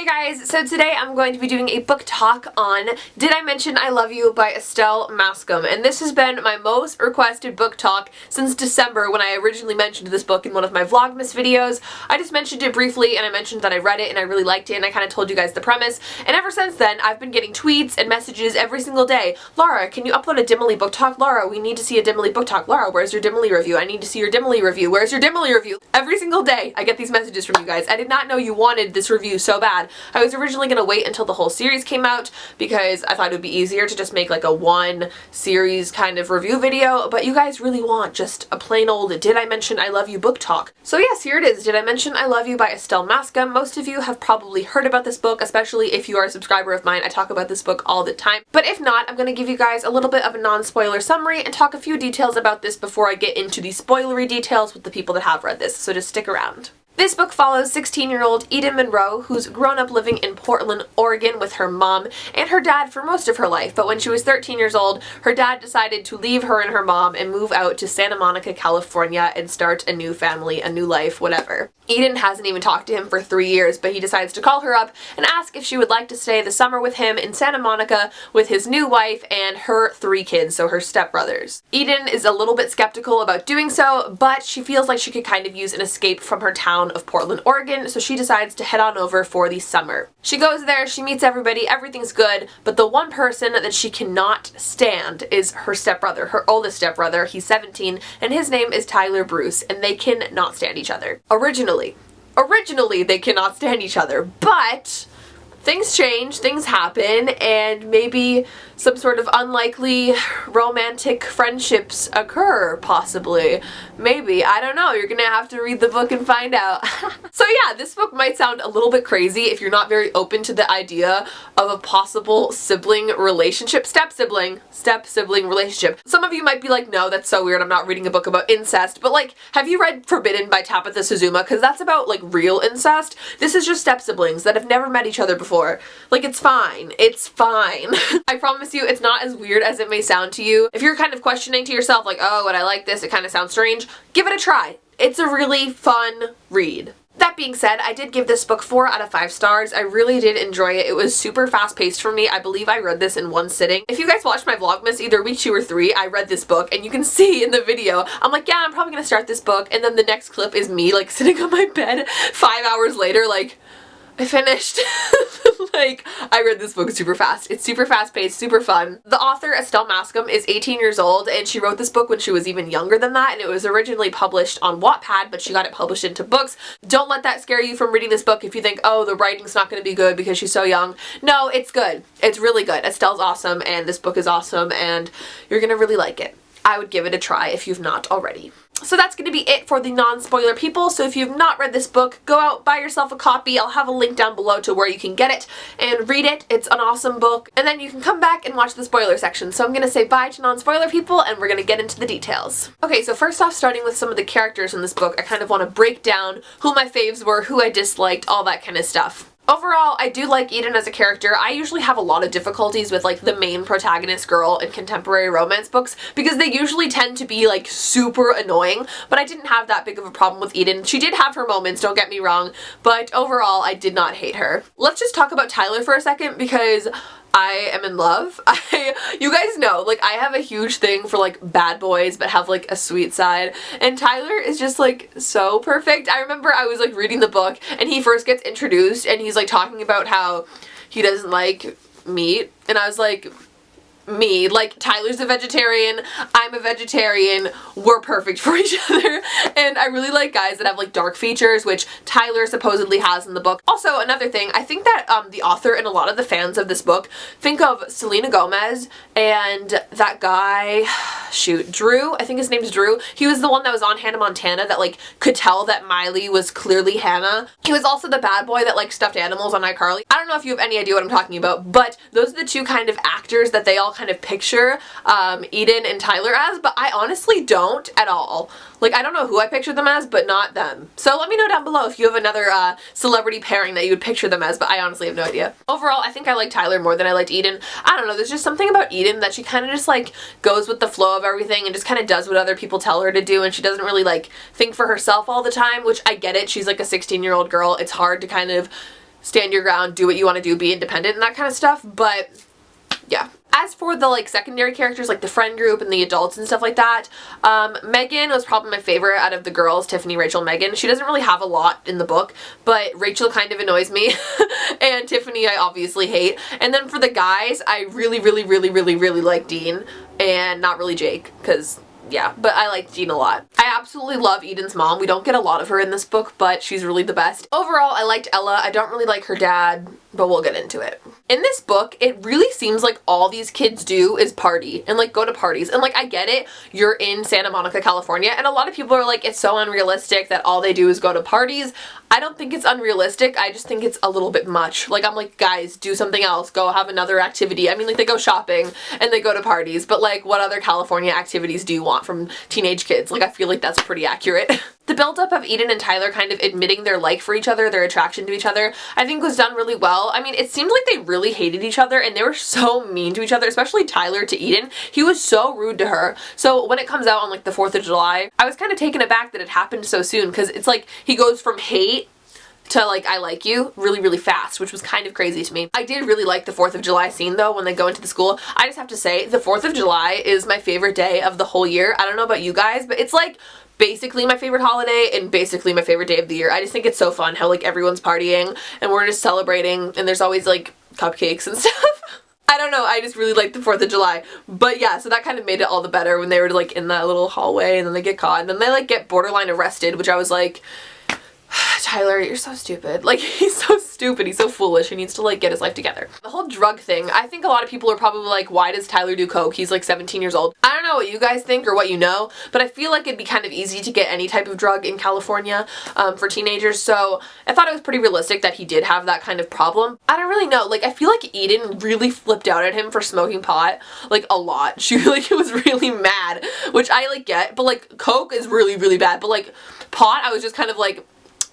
guys, so today I'm going to be doing a book talk on Did I Mention I Love You by Estelle Maskame, and this has been my most requested book talk since December when I originally mentioned this book in one of my Vlogmas videos. I just mentioned it briefly and I mentioned that I read it and I really liked it and I kind of told you guys the premise, and ever since then I've been getting tweets and messages every single day. Laura, can you upload a DIMILY book talk? Laura, we need to see a DIMILY book talk. Laura, where's your DIMILY review? I need to see your DIMILY review. Where's your DIMILY review? Every single day I get these messages from you guys. I did not know you wanted this review so bad. I was originally going to wait until the whole series came out because I thought it would be easier to just make like a one series kind of review video, but you guys really want just a plain old Did I Mention I Love You book talk. So yes, here it is, Did I Mention I Love You by Estelle Maskame. Most of you have probably heard about this book, especially if you are a subscriber of mine. I talk about this book all the time. But if not, I'm going to give you guys a little bit of a non-spoiler summary and talk a few details about this before I get into the spoilery details with the people that have read this, so just stick around. This book follows 16-year-old Eden Monroe, who's grown up living in Portland, Oregon with her mom and her dad for most of her life, but when she was 13 years old, her dad decided to leave her and her mom and move out to Santa Monica, California and start a new family, a new life, whatever. Eden hasn't even talked to him for 3 years, but he decides to call her up and ask if she would like to stay the summer with him in Santa Monica with his new wife and her 3 kids, so her stepbrothers. Eden is a little bit skeptical about doing so, but she feels like she could kind of use an escape from her town of Portland, Oregon, so she decides to head on over for the summer. She goes there, she meets everybody, everything's good, but the one person that she cannot stand is her stepbrother, her oldest stepbrother. He's 17, and his name is Tyler Bruce, and they cannot stand each other. Originally they cannot stand each other, but things change, things happen, and maybe some sort of unlikely romantic friendships occur, possibly. Maybe, I don't know, you're gonna have to read the book and find out. So yeah, this book might sound a little bit crazy if you're not very open to the idea of a possible sibling relationship, step-sibling relationship. Some of you might be like, no, that's so weird, I'm not reading a book about incest, but like, have you read Forbidden by Tabitha Suzuma? Because that's about like real incest. This is just step-siblings that have never met each other before. Like, it's fine. It's fine. I promise you, it's not as weird as it may sound to you. If you're kind of questioning to yourself, like, oh, would I like this? It kind of sounds strange. Give it a try. It's a really fun read. That being said, I did give this book 4 out of 5 stars. I really did enjoy it. It was super fast-paced for me. I believe I read this in one sitting. If you guys watched my Vlogmas, either week 2 or 3, I read this book, and you can see in the video, I'm like, yeah, I'm probably gonna start this book, and then the next clip is me, like, sitting on my bed 5 hours later, like, I finished. Like, I read this book super fast. It's super fast-paced, super fun. The author, Estelle Maskame, is 18 years old, and she wrote this book when she was even younger than that, and it was originally published on Wattpad, but she got it published into books. Don't let that scare you from reading this book if you think, oh, the writing's not going to be good because she's so young. No, it's good. It's really good. Estelle's awesome, and this book is awesome, and you're going to really like it. I would give it a try if you've not already. So that's going to be it for the non-spoiler people. So if you've not read this book, go out, buy yourself a copy. I'll have a link down below to where you can get it and read it. It's an awesome book. And then you can come back and watch the spoiler section. So I'm going to say bye to non-spoiler people and we're going to get into the details. Okay, so first off, starting with some of the characters in this book, I kind of want to break down who my faves were, who I disliked, all that kind of stuff. Overall, I do like Eden as a character. I usually have a lot of difficulties with like the main protagonist girl in contemporary romance books because they usually tend to be like super annoying, but I didn't have that big of a problem with Eden. She did have her moments, don't get me wrong, but overall I did not hate her. Let's just talk about Tyler for a second because I am in love. You guys know, like, I have a huge thing for like bad boys but have like a sweet side, and Tyler is just like so perfect. I remember I was like reading the book and he first gets introduced and he's like talking about how he doesn't like meat, and I was like, me, like, Tyler's a vegetarian, I'm a vegetarian, we're perfect for each other. And I really like guys that have like dark features, which Tyler supposedly has in the book. Also, another thing, I think that the author and a lot of the fans of this book think of Selena Gomez and that guy, shoot, Drew, I think his name's Drew. He was the one that was on Hannah Montana that like could tell that Miley was clearly Hannah. He was also the bad boy that like stuffed animals on iCarly. I don't know if you have any idea what I'm talking about, but those are the two kind of actors that they all kind of picture Eden and Tyler as, but I honestly don't at all. Like, I don't know who I picture them as, but not them. So let me know down below if you have another celebrity pairing that you would picture them as, but I honestly have no idea. Overall, I think I like Tyler more than I liked Eden. I don't know, there's just something about Eden that she kind of just like goes with the flow of everything and just kind of does what other people tell her to do, and she doesn't really like think for herself all the time, which I get it. She's like a 16-year-old girl. It's hard to kind of stand your ground, do what you want to do, be independent and that kind of stuff, but yeah. As for the like secondary characters, like the friend group and the adults and stuff like that, Megan was probably my favorite out of the girls, Tiffany, Rachel, Megan. She doesn't really have a lot in the book, but Rachel kind of annoys me, and Tiffany I obviously hate. And then for the guys, I really like Dean, and not really Jake, because yeah, but I like Dean a lot. I absolutely love Eden's mom. We don't get a lot of her in this book, but she's really the best. Overall, I liked Ella. I don't really like her dad, but we'll get into it. In this book, it really seems like all these kids do is party and like go to parties. And like, I get it, you're in Santa Monica, California, and a lot of people are like, it's so unrealistic that all they do is go to parties. I don't think it's unrealistic. I just think it's a little bit much. Like, I'm like, guys, do something else. Go have another activity. I mean, like, they go shopping and they go to parties, but like, what other California activities do you want from teenage kids? Like, I feel like that's pretty accurate. The buildup of Eden and Tyler kind of admitting their like for each other, their attraction to each other, I think was done really well. I mean, it seemed like they really hated each other and they were so mean to each other, especially Tyler to Eden. He was so rude to her. So when it comes out on like the 4th of July, I was kind of taken aback that it happened so soon, because it's like he goes from hate to like, I like you really fast, which was kind of crazy to me. I did really like the 4th of July scene though, when they go into the school. I just have to say, the 4th of July is my favorite day of the whole year. I don't know about you guys, but it's like basically my favorite holiday and basically my favorite day of the year. I just think it's so fun how like everyone's partying and we're just celebrating, and there's always like cupcakes and stuff. I don't know, I just really like the 4th of July. But yeah, so that kind of made it all the better when they were like in that little hallway and then they get caught and then they like get borderline arrested, which I was like, Tyler, you're so stupid. Like, he's so stupid. He's so foolish. He needs to, like, get his life together. The whole drug thing, I think a lot of people are probably like, why does Tyler do coke? He's, like, 17 years old. I don't know what you guys think or what you know, but I feel like it'd be kind of easy to get any type of drug in California for teenagers, so I thought it was pretty realistic that he did have that kind of problem. I don't really know. Like, I feel like Eden really flipped out at him for smoking pot, like, a lot. She, like, was really mad, which I, like, get, but, like, coke is really bad, but, like, pot, I was just kind of, like,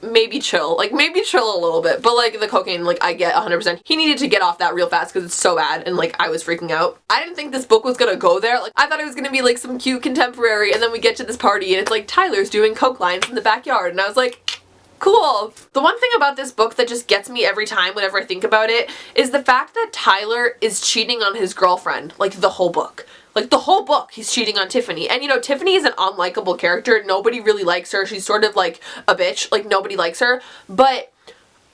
maybe chill a little bit, but like the cocaine, like I get 100%. He needed to get off that real fast because it's so bad, and like I was freaking out. I didn't think this book was gonna go there. Like, I thought it was gonna be like some cute contemporary, and then we get to this party and it's like Tyler's doing coke lines in the backyard, and I was like, cool. The one thing about this book that just gets me every time whenever I think about it is the fact that Tyler is cheating on his girlfriend, like the whole book. Like, the whole book, he's cheating on Tiffany. And, you know, Tiffany is an unlikable character. Nobody really likes her. She's sort of, like, a bitch. Like, nobody likes her. But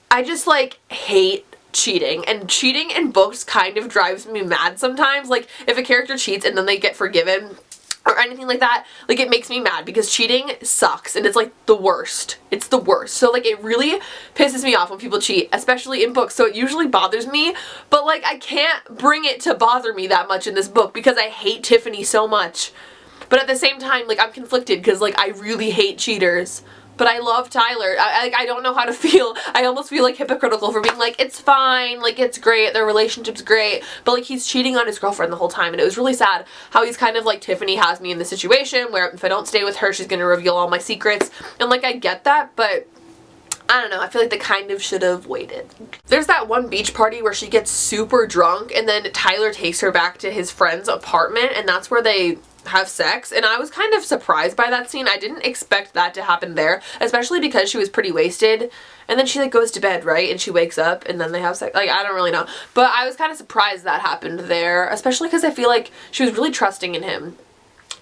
I just, like, hate cheating. And cheating in books kind of drives me mad sometimes. Like, if a character cheats and then they get forgiven or anything like that, like, it makes me mad because cheating sucks and it's like the worst. It's the worst. So like, it really pisses me off when people cheat, especially in books. So it usually bothers me, but like, I can't bring it to bother me that much in this book because I hate Tiffany so much. But at the same time, like, I'm conflicted because like, I really hate cheaters. But I love Tyler. I don't know how to feel. I almost feel like hypocritical for being like, it's fine, like it's great, their relationship's great, but like he's cheating on his girlfriend the whole time, and it was really sad how he's kind of like, Tiffany has me in the situation where if I don't stay with her, she's gonna reveal all my secrets, and like I get that, but I don't know, I feel like they kind of should have waited. There's that one beach party where she gets super drunk and then Tyler takes her back to his friend's apartment, and that's where they have sex, and I was kind of surprised by that scene. I didn't expect that to happen there, especially because she was pretty wasted, and then she like goes to bed, right, and she wakes up and then they have sex. Like, I don't really know, but I was kind of surprised that happened there, especially because I feel like she was really trusting in him.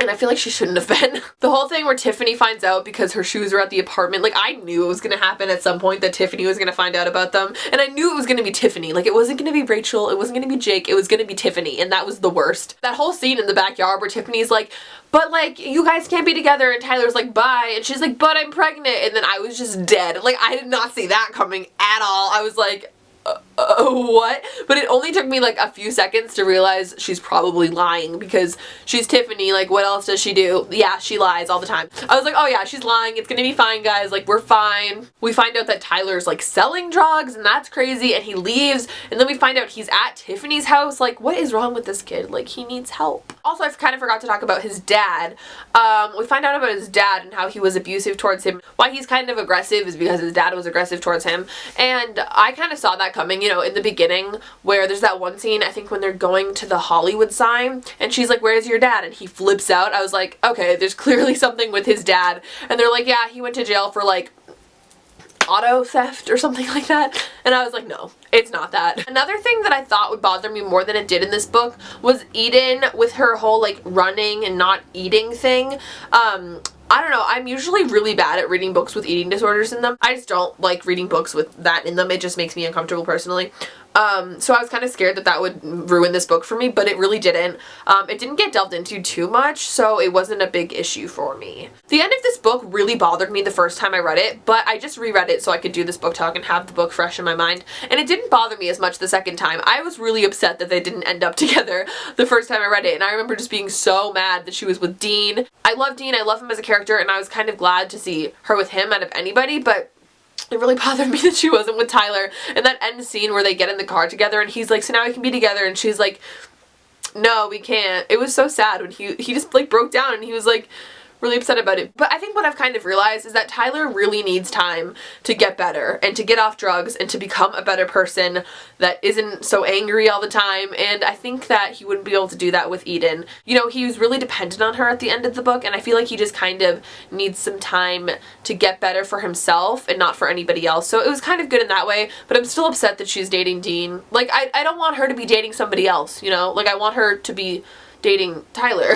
And I feel like she shouldn't have been. The whole thing where Tiffany finds out because her shoes are at the apartment, like, I knew it was gonna happen at some point that Tiffany was gonna find out about them. And I knew it was gonna be Tiffany. Like, it wasn't gonna be Rachel, it wasn't gonna be Jake, it was gonna be Tiffany, and that was the worst. That whole scene in the backyard where Tiffany's like, but like, you guys can't be together, and Tyler's like, bye, and she's like, but I'm pregnant, and then I was just dead. Like, I did not see that coming at all. I was like, what? But it only took me like a few seconds to realize she's probably lying because she's Tiffany. Like, what else does she do? Yeah, she lies all the time. I was like, oh yeah, she's lying. It's gonna be fine, guys. Like, we're fine. We find out that Tyler's like selling drugs, and that's crazy, and he leaves, and then we find out he's at Tiffany's house. Like, what is wrong with this kid? Like, he needs help. Also, I kind of forgot to talk about his dad. We find out about his dad and how he was abusive towards him. Why he's kind of aggressive is because his dad was aggressive towards him, and I kind of saw that coming, you know, in the beginning where there's that one scene, I think when they're going to the Hollywood sign and she's like, where's your dad? And he flips out. I was like, okay, there's clearly something with his dad. And they're like, yeah, he went to jail for like auto theft or something like that. And I was like, no, it's not that. Another thing that I thought would bother me more than it did in this book was Eden with her whole like running and not eating thing. I don't know, I'm usually really bad at reading books with eating disorders in them. I just don't like reading books with that in them. It just makes me uncomfortable personally. So I was kind of scared that that would ruin this book for me, but it really didn't. It didn't get delved into too much, so it wasn't a big issue for me. The end of this book really bothered me the first time I read it, but I just reread it so I could do this book talk and have the book fresh in my mind, and it didn't bother me as much the second time. I was really upset that they didn't end up together the first time I read it, and I remember just being so mad that she was with Dean. I love Dean, I love him as a character, and I was kind of glad to see her with him out of anybody, but it really bothered me that she wasn't with Tyler. And that end scene where they get in the car together and he's like, so now we can be together, and she's like, no, we can't. It was so sad when he just like broke down and he was like really upset about it. But I think what I've kind of realized is that Tyler really needs time to get better and to get off drugs and to become a better person that isn't so angry all the time, and I think that he wouldn't be able to do that with Eden. You know, he was really dependent on her at the end of the book, and I feel like he just kind of needs some time to get better for himself and not for anybody else. So it was kind of good in that way, but I'm still upset that she's dating Dean. Like, I don't want her to be dating somebody else, you know? Like, I want her to be dating Tyler.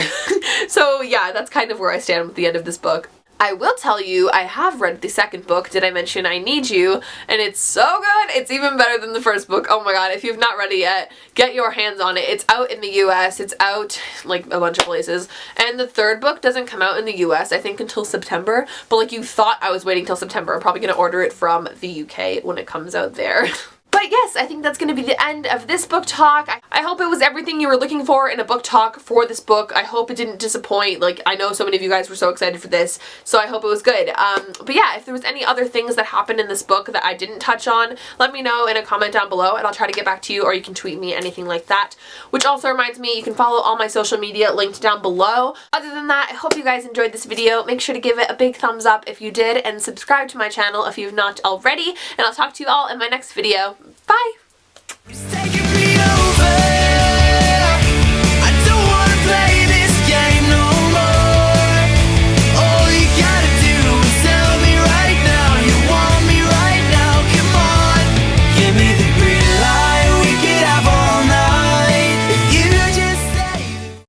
So yeah, that's kind of where I stand with the end of this book. I will tell you, I have read the second book, Did I Mention I Need You? And it's so good! It's even better than the first book. Oh my god, if you've not read it yet, get your hands on it. It's out in the US, it's out like a bunch of places. And the third book doesn't come out in the US, I think, until September. But like, you thought I was waiting till September. I'm probably gonna order it from the UK when it comes out there. But yes, I think that's going to be the end of this book talk. I hope it was everything you were looking for in a book talk for this book. I hope it didn't disappoint. Like, I know so many of you guys were so excited for this, so I hope it was good. But yeah, if there was any other things that happened in this book that I didn't touch on, let me know in a comment down below and I'll try to get back to you, or you can tweet me, anything like that. Which also reminds me, you can follow all my social media linked down below. Other than that, I hope you guys enjoyed this video. Make sure to give it a big thumbs up if you did, and subscribe to my channel if you've not already, and I'll talk to you all in my next video. Bye!